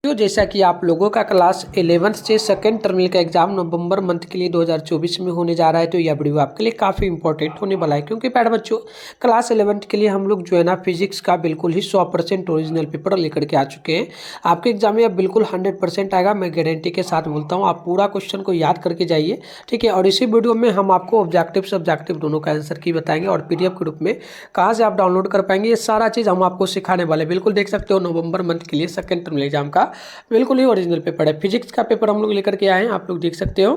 तो जैसा कि आप लोगों का क्लास 11th से सेकेंड टर्मिनल का एग्जाम नवंबर मंथ के लिए 2024 में होने जा रहा है, तो यह वीडियो आपके लिए काफ़ी इंपॉर्टेंट होने वाला है। क्योंकि प्यारे बच्चों, क्लास 11th के लिए हम लोग जो है ना फिजिक्स का बिल्कुल ही 100% ओरिजिनल पेपर लेकर के आ चुके हैं। आपके एग्जाम में अब बिल्कुल 100% आएगा, मैं गारंटी के साथ बोलता हूँ। आप पूरा क्वेश्चन को याद करके जाइए, ठीक है। और इसी वीडियो में हम आपको ऑब्जेक्टिव सब्जेक्टिव दोनों का आंसर की बताएंगे और PDF के रूप में कहाँ से आप डाउनलोड कर पाएंगे, ये सारा चीज़ हम आपको सिखाने वाले। बिल्कुल देख सकते हो, नवंबर मंथ के लिए सेकेंड टर्मिनल एग्जाम का बिल्कुल ही ओरिजिनल पेपर है। फिजिक्स का पेपर हम लोग लेकर के आए हैं, आप लोग देख सकते हो।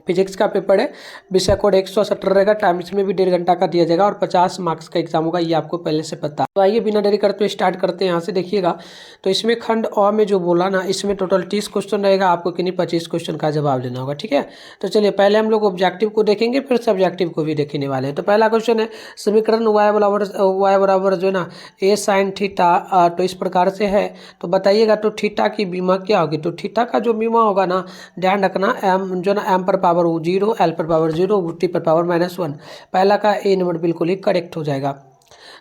फिजिक्स का पेपर है, विषय कोड 170 रहेगा। टाइम इसमें भी 1.5 घंटा का दिया जाएगा और 50 मार्क्स का एग्जाम होगा, ये आपको पहले से पता। तो आइए बिना देरी करते हुए स्टार्ट करते हैं। यहाँ से देखिएगा, तो इसमें खंड अ में जो बोला ना, इसमें टोटल 30 क्वेश्चन रहेगा, आपको किन्हीं 25 क्वेश्चन का जवाब देना होगा, ठीक है। तो चलिए पहले हम लोग ऑब्जेक्टिव को देखेंगे, फिर सब्जेक्टिव को भी देखने वाले हैं। तो पहला क्वेश्चन है, समीकरण y बराबर जो है ना a sin थीटा, तो इस प्रकार से है। तो बताइएगा तो थीटा की बीमा क्या होगी। तो थीटा का जो बीमा होगा ना, ध्यान रखना, एम जो ना एम पर पावर 0, एल पर पावर 0, टी पर पावर -1। पहला का ए नंबर बिल्कुल ही करेक्ट हो जाएगा।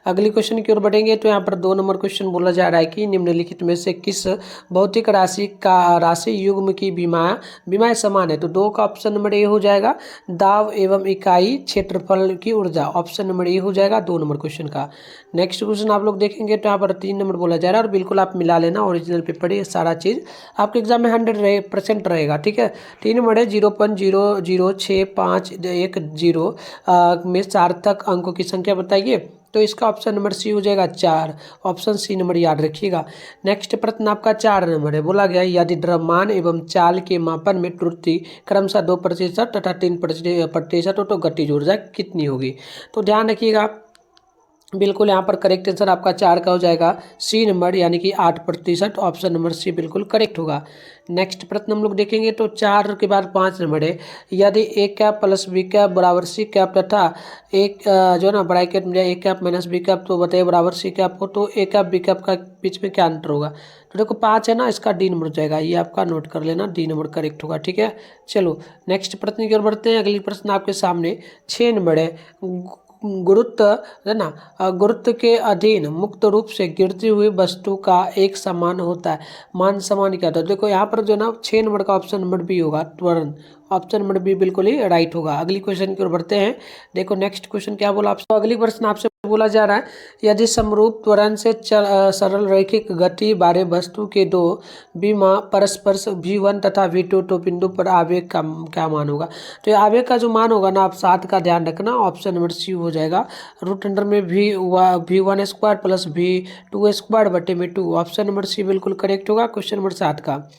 अगली क्वेश्चन की ओर बढ़ेंगे, तो यहाँ पर 2 नंबर क्वेश्चन बोला जा रहा है कि निम्नलिखित में से किस भौतिक राशि युग्म की बीमाएं समान है। तो 2 का ऑप्शन नंबर ए हो जाएगा। दाब एवं इकाई क्षेत्रफल की ऊर्जा, ऑप्शन नंबर ए हो जाएगा 2 नंबर क्वेश्चन का। नेक्स्ट क्वेश्चन आप लोग देखेंगे, तो यहाँ पर 3 नंबर बोला जा रहा है और बिल्कुल आप मिला लेना, ओरिजिनल पेपर ये सारा चीज़ आपके एग्जाम में 100% रहेगा, ठीक है। 3 नंबर है 0.0065110 में सार्थक अंकों की संख्या बताइए। तो इसका ऑप्शन नंबर सी हो जाएगा 4, ऑप्शन सी नंबर याद रखिएगा। नेक्स्ट प्रश्न आपका 4 नंबर है, बोला गया यदि द्रव्यमान एवं चाल के मापन में त्रुटि क्रमशः 2% तथा 3% हो तो गतिज ऊर्जा कितनी होगी। तो ध्यान रखिएगा, बिल्कुल यहाँ पर करेक्ट आंसर आपका 4 का हो जाएगा, सी नंबर यानी कि 8%, ऑप्शन नंबर सी बिल्कुल करेक्ट होगा। नेक्स्ट प्रश्न हम लोग देखेंगे, तो 4 के बाद 5 नंबर है, यदि a cap plus b cap बराबर c कैप तथा एक जो है ना ब्रैकेट में a cap minus b cap तो बताइए बराबर c कैप हो, तो a कैप b कैप का बीच में क्या अंतर होगा। तो देखो 5 है ना, इसका डी नंबर जाएगा, ये आपका नोट कर लेना, डी नंबर करेक्ट होगा, ठीक है। चलो नेक्स्ट प्रश्न की ओर बढ़ते हैं। अगली प्रश्न आपके सामने 6 नंबर है, गुरुत्व है ना, गुरुत्व के अधीन मुक्त रूप से गिरती हुई वस्तु का एक समान होता है, मान समान क्या होता है। देखो यहाँ पर जो ना 6 नंबर का ऑप्शन नंबर बी होगा, त्वरण, ऑप्शन नंबर बी बिल्कुल ही राइट होगा। अगली क्वेश्चन की ओर बढ़ते हैं। देखो नेक्स्ट क्वेश्चन क्या बोला आपसे। अगली प्रश्न आपसे बोला जा रहा है, यदि समरूप त्वरण से सरल रैखिक गति बारे वस्तु के 2 विमा परस्पर v1 तथा v2 तो बिंदु पर आवेग का क्या मान होगा। तो ये आवेग का जो मान होगा ना, आप 7 का ध्यान रखना, ऑप्शन नंबर सी हो जाएगा, रूट अंडर में v1 square plus v2 square बटे में 2, ऑप्शन नंबर सी बिल्कुल करेक्ट होगा, क्वेश्चन नंबर 7 का।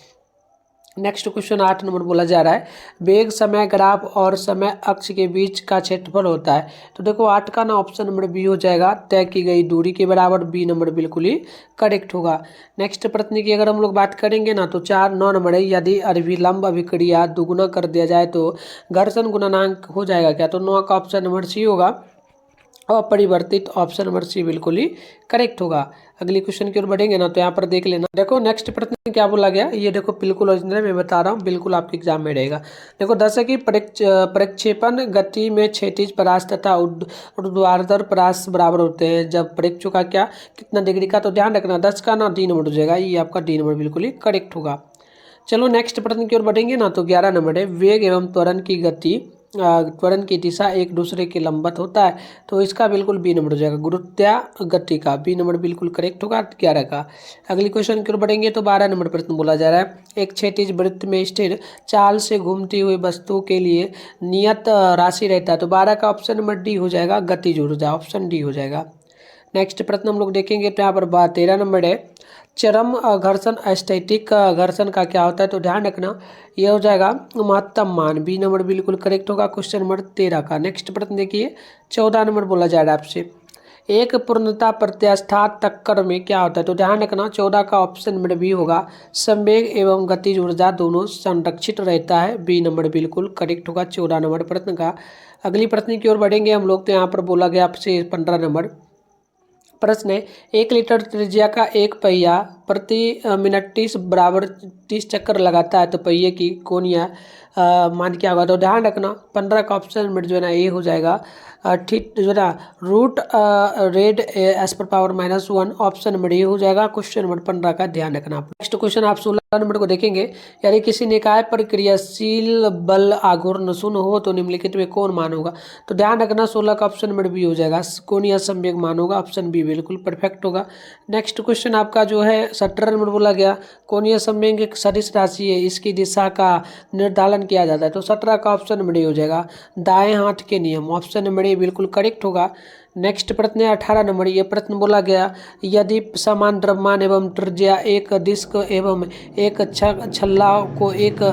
नेक्स्ट क्वेश्चन 8 नंबर बोला जा रहा है, वेग समय ग्राफ और समय अक्ष के बीच का क्षेत्रफल होता है। तो देखो 8 का ना ऑप्शन नंबर बी हो जाएगा, तय की गई दूरी के बराबर, बी नंबर बिल्कुल ही करेक्ट होगा। नेक्स्ट प्रश्न की अगर हम लोग बात करेंगे ना, तो 9 नंबर है, यदि अभिलंब अभिक्रिया दोगुना कर दिया जाए तो घर्षण गुणनांक हो जाएगा क्या। तो 9 का ऑप्शन नंबर सी होगा, अपरिवर्तित, ऑप्शन नंबर सी बिल्कुल ही करेक्ट होगा। अगली क्वेश्चन की ओर बढ़ेंगे ना, तो यहाँ पर देख लेना। देखो नेक्स्ट प्रश्न क्या बोला गया, ये देखो बिल्कुल ओरिजिनल मैं बता रहा हूँ, बिल्कुल आपके एग्जाम में रहेगा। देखो 10 की प्रक्षेपण गति में क्षैतिज परास तथा ऊर्ध्वाधर परास बराबर होते हैं जब प्रक्षेप का क्या कितना डिग्री का। तो ध्यान रखना 10 का ना डी नंबर हो जाएगा, ये आपका डी नंबर बिल्कुल ही करेक्ट होगा। चलो नेक्स्ट प्रश्न की ओर बढ़ेंगे ना, तो 11 नंबर है, वेग एवं त्वरण की गति त्वरण की दिशा एक दूसरे के लंबवत होता है। तो इसका बिल्कुल बी नंबर हो जाएगा, गुरुत्वागति का बी नंबर बिल्कुल करेक्ट होगा 11 का। अगली क्वेश्चन की ओर बढ़ेंगे, तो 12 नंबर प्रश्न बोला जा रहा है, एक क्षैतिज वृत्त में स्थिर चाल से घूमती हुई वस्तु के लिए नियत राशि रहता है। तो 12 का ऑप्शन नंबर डी हो जाएगा, गतिज ऊर्जा, ऑप्शन डी हो जाएगा। नेक्स्ट प्रश्न हम लोग देखेंगे, तो यहाँ पर 13 नंबर है, चरम घर्षण स्टैटिक घर्षण का क्या होता है। तो ध्यान रखना ये हो जाएगा महत्तम मान, बी नंबर बिल्कुल करेक्ट होगा, क्वेश्चन नंबर 13 का। नेक्स्ट प्रश्न देखिए 14 नंबर बोला जा रहा है आपसे, एक पूर्णता प्रत्यास्थात टक्कर में क्या होता है। तो ध्यान रखना 14 का ऑप्शन नंबर बी होगा, संवेग एवं गतिज ऊर्जा दोनों संरक्षित रहता है, बी नंबर बिल्कुल करेक्ट होगा 14 नंबर प्रश्न का। अगली प्रश्न की ओर बढ़ेंगे हम लोग, तो यहाँ पर बोला गया आपसे 15 नंबर प्रश्न है, 1 लीटर त्रिज्या का एक पहिया प्रति मिनट 30 बराबर 30 चक्कर लगाता है तो पहिए की कोणीय मान क्या होगा। तो ध्यान रखना 15 का ऑप्शन नंबर जो है ना ये हो जाएगा ठीक जो है ना रूट रेड एस पर पावर -1 ऑप्शन नंबर ये हो जाएगा क्वेश्चन नंबर 15 का ध्यान रखना। नेक्स्ट क्वेश्चन आप 16 नंबर को देखेंगे। यदि किसी निकाय पर क्रियाशील बल आघूर्ण शून्य हो तो निम्नलिखित में कौन मान होगा। तो ध्यान रखना 16 का ऑप्शन नंबर बी हो जाएगा कोणीय संवेग मान होगा। ऑप्शन बी बिल्कुल परफेक्ट होगा। नेक्स्ट क्वेश्चन आपका जो है 17 नंबर बोला गया कोणीय संवेग एक सदिश राशि है, इसकी दिशा का निर्धारण किया जाता है। तो 17 का ऑप्शन नंबर ए हो जाएगा दाएं हाथ के नियम। ऑप्शन नंबर ए बिल्कुल करेक्ट होगा। नेक्स्ट प्रश्न है 18 नंबर। ये प्रश्न बोला गया यदि समान द्रव्यमान एवं त्रिज्या एक डिस्क एवं एक छल्ला को एक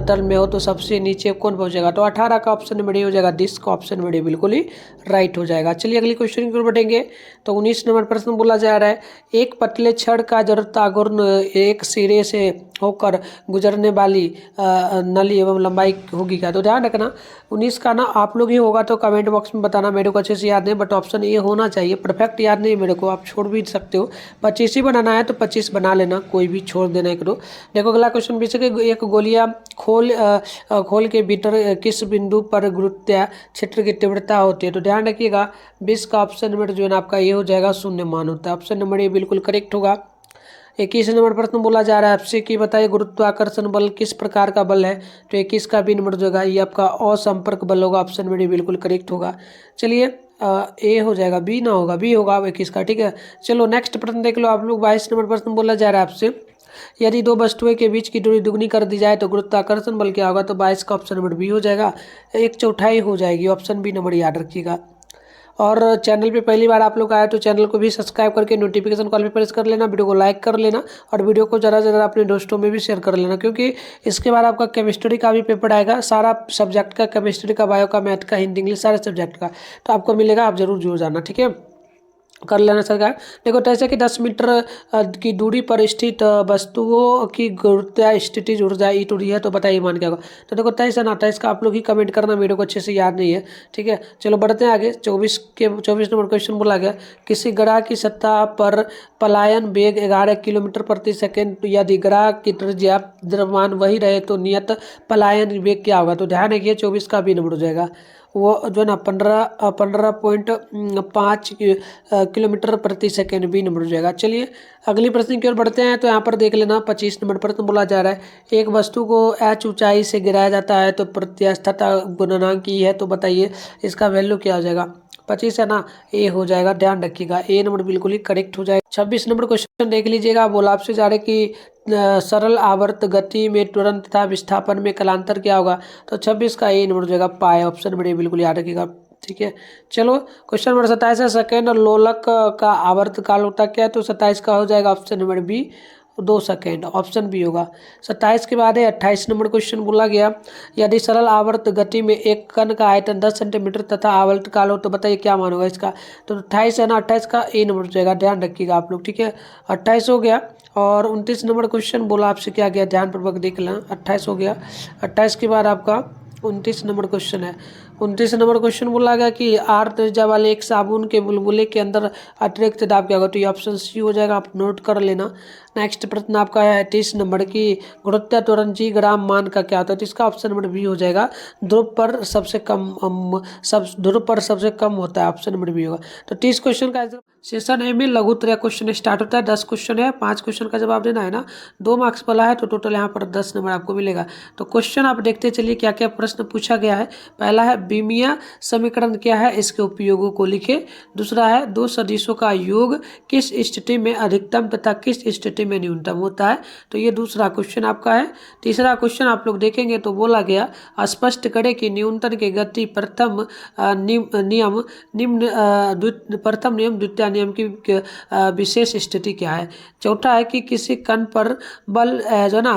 तल में हो तो सबसे नीचे कौन पहुंचेगा। तो 18 का ऑप्शन नंबर ए हो जाएगा डिस्क। ऑप्शन नंबर ए बिल्कुल ही राइट हो जाएगा। चलिए अगली क्वेश्चन की ओर बढ़ेंगे। तो 19 नंबर प्रश्न बोला जा रहा है एक पतले छड़ का जड़त्व आघूर्ण एक सिरे से होकर गुजरने वाली नली एवं लंबाई होगी क्या। तो ध्यान रखना 19 का ना आप लोग ही होगा तो कमेंट बॉक्स में बताना, मेरे को अच्छे से याद नहीं बट ऑप्शन ए होना चाहिए। परफेक्ट याद नहीं मेरे को, आप छोड़ भी सकते हो। 25 ही बनाना है तो 25 बना लेना, कोई भी छोड़ देना एक दो। देखो अगला क्वेश्चन भी एक गोलियां खोल के भीतर किस बिंदु पर गुरुत्व क्षेत्र की तीव्रता होती है। तो ध्यान रखिएगा 20 का ऑप्शन नंबर जो है ना आपका ये हो जाएगा शून्य मान होता है। ऑप्शन नंबर ये बिल्कुल करेक्ट होगा। 21 नंबर प्रश्न बोला जा रहा है आपसे कि बताइए गुरुत्वाकर्षण बल किस प्रकार का बल है। तो 21 का बी नंबर जो होगा ये आपका असंपर्क बल होगा। ऑप्शन नंबर बिल्कुल करेक्ट होगा। चलिए ए हो जाएगा, बी ना होगा, बी होगा 21 का, ठीक है। चलो नेक्स्ट प्रश्न देख लो आप लोग। 22 नंबर प्रश्न बोला जा रहा है आपसे यदि दो वस्तुएं के बीच की दूरी दुगनी कर दी जाए तो गुरुत्वाकर्षण बल क्या होगा। तो 22 का ऑप्शन नंबर बी हो जाएगा, 1/4 हो जाएगी। ऑप्शन बी नंबर याद रखिएगा। और चैनल पे पहली बार आप लोग आए तो चैनल को भी सब्सक्राइब करके नोटिफिकेशन कॉल पे प्रेस कर लेना, वीडियो को लाइक कर लेना और वीडियो को ज़्यादा से ज़्यादा अपने दोस्तों में भी शेयर कर लेना, क्योंकि इसके बाद आपका केमिस्ट्री का भी पेपर आएगा, सारा सब्जेक्ट का, केमिस्ट्री का, बायो का, मैथ का, हिंदी इंग्लिश सारे सब्जेक्ट का, तो आपको मिलेगा, आप जरूर जाना, ठीक है, कर लेना सरकार। देखो जैसे कि 10 मीटर की दूरी पर स्थित वस्तुओं की गुरुत्व स्थिति ऊर्जा ई टू डी है तो बताइए मान क्या होगा। तो देखो 23 है ना, 23 का आप लोग ही कमेंट करना, मेरे को अच्छे से याद नहीं है, ठीक है। चलो बढ़ते हैं आगे। 24 नंबर क्वेश्चन बोला गया किसी ग्रह की सतह पर पलायन वेग 11 किलोमीटर प्रति सेकेंड, यदि ग्रह की त्रिज्या द्रव्यमान वही रहे तो नियत पलायन वेग क्या होगा। तो ध्यान रखिए 24 का भी नंबर हो जाएगा, वो जो है ना 15.5 किलोमीटर प्रति सेकेंड बी नंबर हो जाएगा। चलिए अगली प्रश्न की ओर बढ़ते हैं। तो यहाँ पर देख लेना 25 नंबर प्रश्न बोला जा रहा है एक वस्तु को h ऊंचाई से गिराया जाता है तो प्रत्यास्थता गुणनांक की है, तो बताइए इसका वैल्यू क्या हो जाएगा। 25 है ना, ए हो जाएगा, ध्यान रखिएगा ए नंबर बिल्कुल ही करेक्ट हो जाएगा। 26 नंबर क्वेश्चन देख लीजिएगा। बोला आपसे जा रहे कि सरल आवर्त गति में त्वरण तथा विस्थापन में कालांतर क्या होगा। तो 26 का ए नंबर हो जाएगा पाए। ऑप्शन नंबर बिल्कुल याद रखिएगा, ठीक है। चलो क्वेश्चन नंबर 27 है सेकेंड लोलक का आवर्त काल होता क्या है। तो 27 का हो जाएगा option number B 2 second. Option B होगा। 27 के बाद है 28 नंबर क्वेश्चन बोला गया यदि सरल आवर्त गति में एक कण का आयतन 10 सेंटीमीटर तथा आवर्त काल हो तो बताइए क्या मान होगा इसका। तो 28 है ना, 28 का ए नंबर हो जाएगा, ध्यान रखिएगा आप लोग, ठीक है। 28 हो गया। और 29 नंबर क्वेश्चन बोला आपसे क्या गया, ध्यानपूर्वक देख लेना। 28 हो गया। 28 के बाद आपका 29 नंबर क्वेश्चन है। 29 नंबर क्वेश्चन बोला गया कि आर त्रिज्या वाले एक साबुन के बुलबुले के अंदर अतिरिक्त दाब क्या होगा। तो ये ऑप्शन सी हो जाएगा, आप नोट कर लेना। नेक्स्ट प्रश्न आपका है 30 नंबर की गुरुत्व त्वरण जी ग्राम मान का क्या होता है। तो इसका ऑप्शन नंबर बी हो जाएगा ध्रुव पर सबसे कम होता है। ऑप्शन नंबर बी होगा। तो 30 क्वेश्चन का सेशन ए में लघु त्रय क्वेश्चन स्टार्ट होता है। 10 क्वेश्चन है, 5 क्वेश्चन का जवाब देना है ना, 2 मार्क्स वाला है तो टोटल यहाँ पर 10 नंबर आपको मिलेगा। तो क्वेश्चन आप देखते चलिए क्या क्या प्रश्न पूछा गया है। पहला है बीमीय समीकरण क्या है, इसके उपयोगों को लिखे। दूसरा है दो सदिशों का योग किस स्थिति में अधिकतम तथा किस स्थिति में न्यूनतम होता है। तो ये दूसरा क्वेश्चन आपका है। तीसरा क्वेश्चन आप लोग देखेंगे तो बोला गया स्पष्ट करें कि न्यूनतम की गति प्रथम नियम द्वितीय नियम की विशेष स्थिति क्या है। चौथा है कि किसी कण पर बल जो ना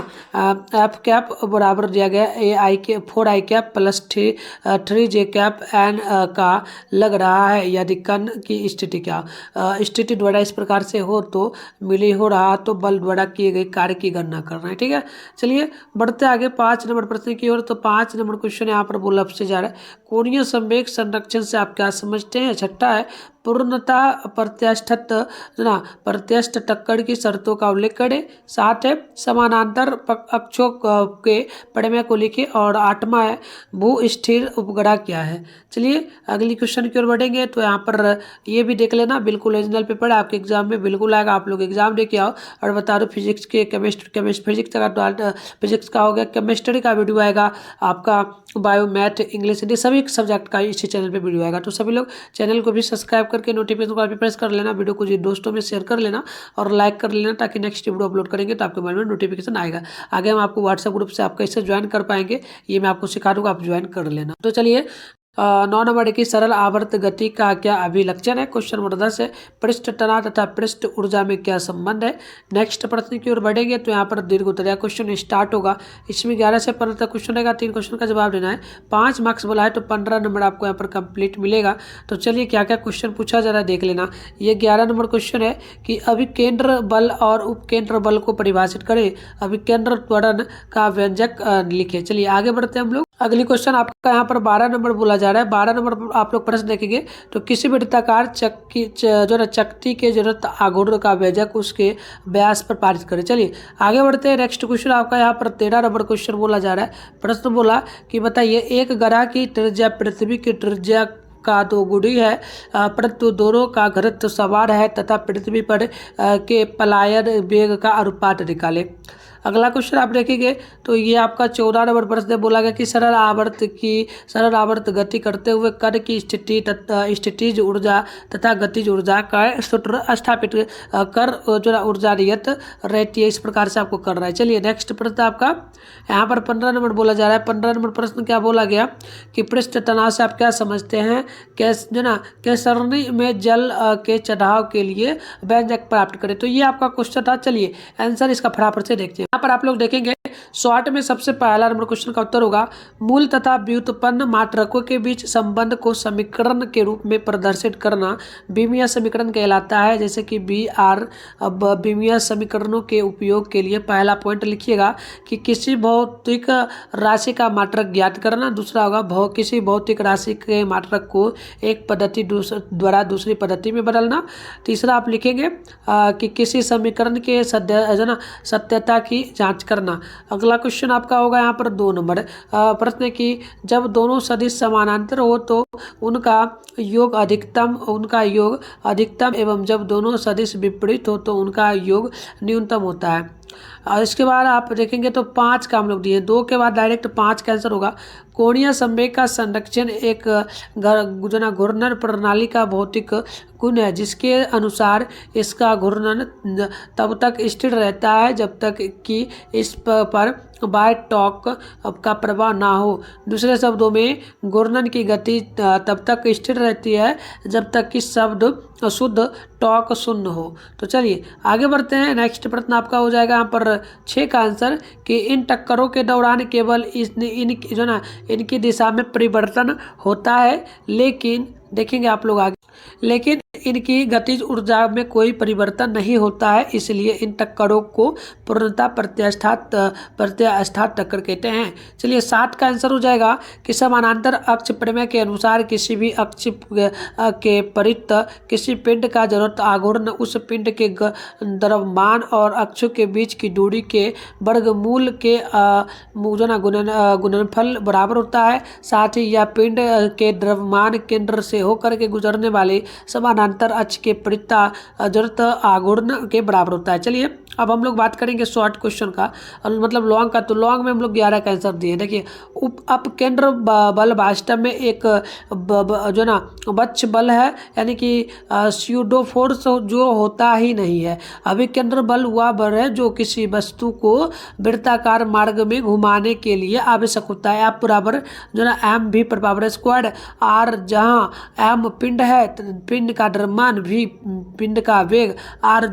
एफ कैप बराबर दिया गया four I cap plus 3j cap N का लग रहा है यदि कण की स्थिति क्या स्थिति द्वारा इस प्रकार से हो तो मिली हो रहा तो बल द्वारा किए गए कार्य की गणना करना है, ठीक है। चलिए बढ़ते आगे 5 नंबर प्रश्न की ओर। तो 5 नंबर क्वेश्चन यहाँ पर बोला आपसे जा रहा है कोणीय संवेग संरक्षण से आप क्या समझते हैं। छठा है पूर्णतः प्रत्यास्थत जो ना प्रत्यस्थ टक्कर की शर्तों का उल्लेख करें। 7 है समानांतर अक्षों के परिमेय को लिखे। और 8वां है भू स्थिर उपग्रह क्या है। चलिए अगली क्वेश्चन की ओर बढ़ेंगे। तो यहाँ पर ये भी देख लेना, बिल्कुल ओरिजिनल पेपर है, आपके एग्जाम में बिल्कुल आएगा। आप लोग एग्जाम दे के आओ। और बता दो फिजिक्स के फिजिक्स का हो गया, केमिस्ट्री का वीडियो आएगा, आपका बायो मैथ इंग्लिश हिंदी सभी सब्जेक्ट का इसी चैनल पे वीडियो आएगा। तो सभी लोग चैनल को भी सब्सक्राइब करके नोटिफिकेशन को भी प्रेस कर लेना, वीडियो को दोस्तों में शेयर कर लेना और लाइक कर लेना, ताकि नेक्स्ट वीडियो अपलोड करेंगे तो आपके मोबाइल में नोटिफिकेशन आएगा। आगे हम आपको व्हाट्सएप ग्रुप से आप कैसे ज्वाइन कर पाएंगे ये मैं आपको सिखा दूंगा, आप ज्वाइन कर लेना। तो चलिए 9 नंबर की सरल आवर्त गति का क्या अभिलक्षण है। क्वेश्चन नंबर 10 है पृष्ठ तनाव तथा पृष्ठ ऊर्जा में क्या संबंध है। नेक्स्ट प्रश्न की ओर बढ़ेंगे। तो यहाँ पर दीर्घ उत्तरीय क्वेश्चन स्टार्ट होगा। इसमें 11 से 15 तक क्वेश्चन रहेगा, 3 क्वेश्चन का जवाब देना है। 5 मार्क्स बोला है तो 15 नंबर आपको यहाँ पर कंप्लीट मिलेगा। तो चलिए क्या क्या क्वेश्चन पूछा जा रहा है देख लेना। ये 11 नंबर क्वेश्चन है कि अभिकेंद्र बल और उपकेंद्र बल को परिभाषित करें। अभिकेंद्र त्वरण का व्यंजक लिखे। चलिए आगे बढ़ते हैं हम लोग। अगली क्वेश्चन आपका यहाँ पर 12 नंबर बोला जा रहा है। 12 नंबर पर आप लोग प्रश्न देखेंगे। तो किसी वृत्ताकार चकती के जरूरत आघूर्ण का व्यंजक उसके व्यास पर पारित करें। चलिए आगे बढ़ते हैं। नेक्स्ट क्वेश्चन आपका यहाँ पर 13 नंबर क्वेश्चन बोला जा रहा है। प्रश्न बोला कि बताइए एक ग्रह की त्रिज्या पृथ्वी की त्रिज्या का 2 गुणी है, परंतु दोनों का घनत्व समान है तथा पृथ्वी पर के पलायन वेग का अनुपात निकाले। अगला क्वेश्चन आप देखेंगे तो ये आपका 14 नंबर प्रश्न बोला गया कि सरल आवर्त गति करते हुए कण की स्थितिज ऊर्जा तथा गतिज ऊर्जा का सूत्र स्थापित कर जो ऊर्जा नियत रहती है। इस प्रकार से आपको करना है। चलिए नेक्स्ट प्रश्न आपका यहाँ पर 15 नंबर बोला जा रहा है। 15 नंबर प्रश्न क्या बोला गया कि पृष्ठ तनाव से आप क्या समझते हैं, के सरणी में जल के चढ़ाव के लिए व्यंजक प्राप्त करें। तो ये आपका क्वेश्चन था। चलिए आंसर इसका फटाफट से देखते हैं। यहाँ पर आप लोग देखेंगे शॉर्ट में सबसे पहला नंबर क्वेश्चन का उत्तर होगा मूल तथा व्युत्पन्न मात्रकों के बीच संबंध को समीकरण के रूप में प्रदर्शित करना बीमीय समीकरण कहलाता है। जैसे कि अब बीमीय समीकरणों के उपयोग के लिए पहला पॉइंट लिखिएगा कि किसी भौतिक राशि का मात्रक ज्ञात करना। दूसरा होगा किसी भौतिक राशि के मात्रक को एक पद्धति द्वारा दूसरी पद्धति में बदलना। तीसरा आप लिखेंगे कि किसी समीकरण के सत्यता की जांच करना। अगला क्वेश्चन आपका होगा यहाँ पर 2 नंबर प्रश्न की जब दोनों सदिश समानांतर हो तो उनका योग अधिकतम एवं जब दोनों सदिश विपरीत हो तो उनका योग न्यूनतम होता है। और इसके बाद आप देखेंगे तो 5 का हम लोग दिए, 2 के बाद डायरेक्ट 5 का आंसर होगा कोणीय संवेग का संरक्षण एक घूर्णन प्रणाली का भौतिक गुण है जिसके अनुसार इसका घूर्णन तब तक स्थिर रहता है जब तक कि इस पर बाय टॉर्क का प्रभाव ना हो। दूसरे शब्दों में घूर्णन की गति तब तक स्थिर रहती है जब तक कि शुद्ध टॉर्क शून्य हो। तो चलिए आगे बढ़ते हैं। नेक्स्ट प्रश्न आपका हो जाएगा यहाँ पर 6 का आंसर कि इन टक्करों के दौरान केवल इनकी दिशा में परिवर्तन होता है, लेकिन देखेंगे आप लोग आगे, लेकिन इनकी गतिज ऊर्जा में कोई परिवर्तन नहीं होता है, इसलिए इन टक्करों को पूर्णतः प्रत्यास्थ टक्कर कहते हैं। चलिए 7 का आंसर हो जाएगा कि समानांतर अक्ष प्रमेय के अनुसार किसी भी अक्ष के परित किसी पिंड का जरूरत आघूर्ण उस पिंड के द्रव्यमान और अक्षों के बीच की दूरी के वर्गमूल के गुणनफल बराबर होता है। साथ ही यह पिंड के द्रव्यमान केंद्र से होकर के गुजरने वाले समानांतर अक्ष के परिता जरूरत आघूर्ण के बराबर होता है। चलिए अब हम लोग बात करेंगे शॉर्ट क्वेश्चन का, मतलब लॉन्ग का। तो लॉन्ग में हम लोग 11 का आंसर दिए। देखिए अपकेंद्र बल वास्तव में एक वक्ष बल है, यानी कि स्यूडो फोर्स जो होता ही नहीं है। अभिकेंद्र बल वह बल है जो किसी वस्तु को वृत्ताकार मार्ग में घुमाने के लिए आवश्यक होता है। आप बराबर एम भी पावर स्क्वायर आर, जहाँ एम पिंड है, पिंड का द्रव्यमान भी पिंड का वेग, आर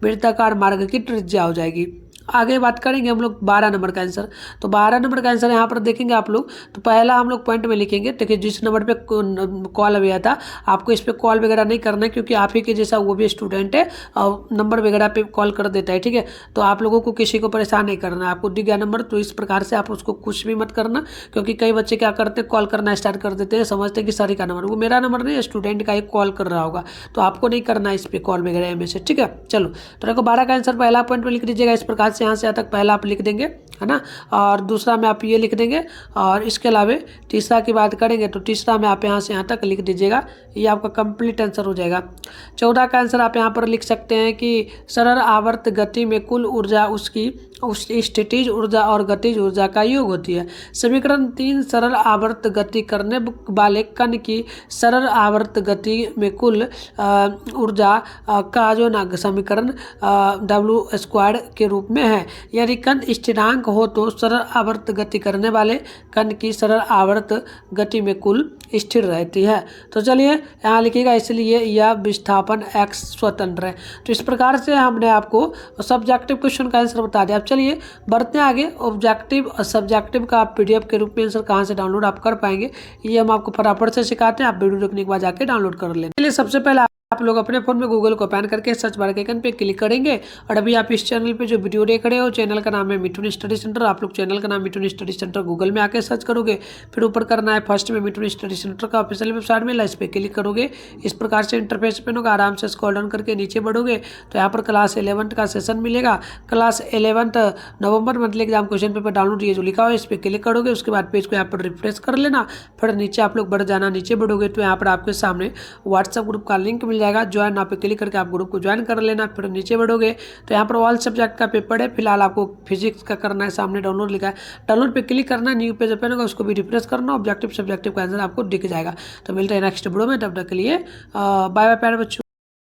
वृत्ताकार मार्ग की त्रिज्या हो जाएगी। आगे बात करेंगे हम लोग 12 नंबर का आंसर। तो 12 नंबर का आंसर यहाँ पर देखेंगे आप लोग, तो पहला हम लोग पॉइंट में लिखेंगे। देखिए जिस नंबर पे कॉल अभी आया था, आपको इस पर कॉल वगैरह नहीं करना है, क्योंकि आप ही के जैसा वो भी स्टूडेंट है और नंबर वगैरह पे कॉल कर देता है, ठीक है। तो आप लोगों को किसी को परेशान नहीं करना है। आपको दिख गया नंबर, तो इस प्रकार से आप उसको कुछ भी मत करना, क्योंकि कई बच्चे क्या करते हैं, कॉल करना स्टार्ट कर देते हैं, समझते हैं कि सर का नंबर, वो मेरा नंबर नहीं है, स्टूडेंट का एक कॉल कर रहा होगा। तो आपको नहीं करना है इस पर कॉल वगैरह में से, ठीक है। चलो, तो देखो 12 का आंसर पहला पॉइंट में लिख दीजिएगा इस प्रकार से, यहाँ से यहाँ तक पहला आप लिख देंगे, है ना। और दूसरा में आप ये लिख देंगे, और इसके अलावा तीसरा की बात करेंगे तो तीसरा में आप यहाँ से यहाँ तक लिख दीजिएगा। ये आपका कंप्लीट आंसर हो जाएगा। 14 का आंसर आप यहाँ पर लिख सकते हैं कि सरल आवर्त गति में कुल ऊर्जा उसकी उस स्थितिज ऊर्जा और गतिज ऊर्जा का योग होती है। समीकरण 3 सरल आवर्त गति करने वाले कण की सरल आवर्त गति में कुल ऊर्जा का जो ना समीकरण W² के रूप में है। यदि कण स्थिरांक हो तो सरल आवर्त गति करने वाले कण की सरल आवर्त गति में कुल स्थिर रहती है। तो चलिए यहाँ लिखिएगा, इसलिए यह विस्थापन x स्वतंत्र है। तो इस प्रकार से हमने आपको सब्जेक्टिव क्वेश्चन का आंसर बता दिया। अब चलिए बढ़ते हैं आगे। ऑब्जेक्टिव और सब्जेक्टिव का आप PDF के रूप में आंसर कहाँ से डाउनलोड आप कर पाएंगे, ये हम आपको फटाफट से सिखाते हैं। आप वीडियो देखने के बाद जाके डाउनलोड कर लें। चलिए सबसे पहले आप लोग अपने फोन में गूगल को ओपन करके सर्च बार के आइकन पे क्लिक करेंगे, और अभी आप इस चैनल पे जो वीडियो देख रहे हो, चैनल का नाम है मिथुन स्टडी सेंटर। आप लोग चैनल का नाम मिथुन स्टडी सेंटर गूगल में आके सर्च करोगे, फिर ऊपर करना है फर्स्ट में मिथुन स्टडी सेंटर का ऑफिशियल वेबसाइट में, इस पे क्लिक करोगे। इस प्रकार से इंटरफेस पे होगा, आराम से स्क्रॉल डाउन करके नीचे बढ़ोगे तो यहाँ पर क्लास 11 का सेशन मिलेगा। Class 11 November monthly exam question paper download ये जो लिखा हो, इस पर क्लिक करोगे। उसके बाद पेज को यहाँ पर रिफ्रेश कर लेना, फिर नीचे आप लोग बढ़ जाना। नीचे बढ़ोगे तो यहाँ पर आपके सामने व्हाट्सएप ग्रुप का लिंक मिल जाएगा, ज्वाइन आप क्लिक करके आप ग्रुप को ज्वाइन कर लेना। फिर नीचे बढ़ोगे तो यहाँ पर ऑल सब्जेक्ट का पेपर है, फिलहाल आपको फिजिक्स का करना है, सामने डाउनलोड लिखा है, डाउनलोड पे क्लिक करना है। न्यू पेज ओपन होगा, उसको भी रिफ्रेश करना, ऑब्जेक्टिव सब्जेक्टिव का आंसर आपको दिख जाएगा। तो मिलते हैं नेक्स्ट वीडियो में, तब तक के लिए बाय बाय प्यारे बच्चों।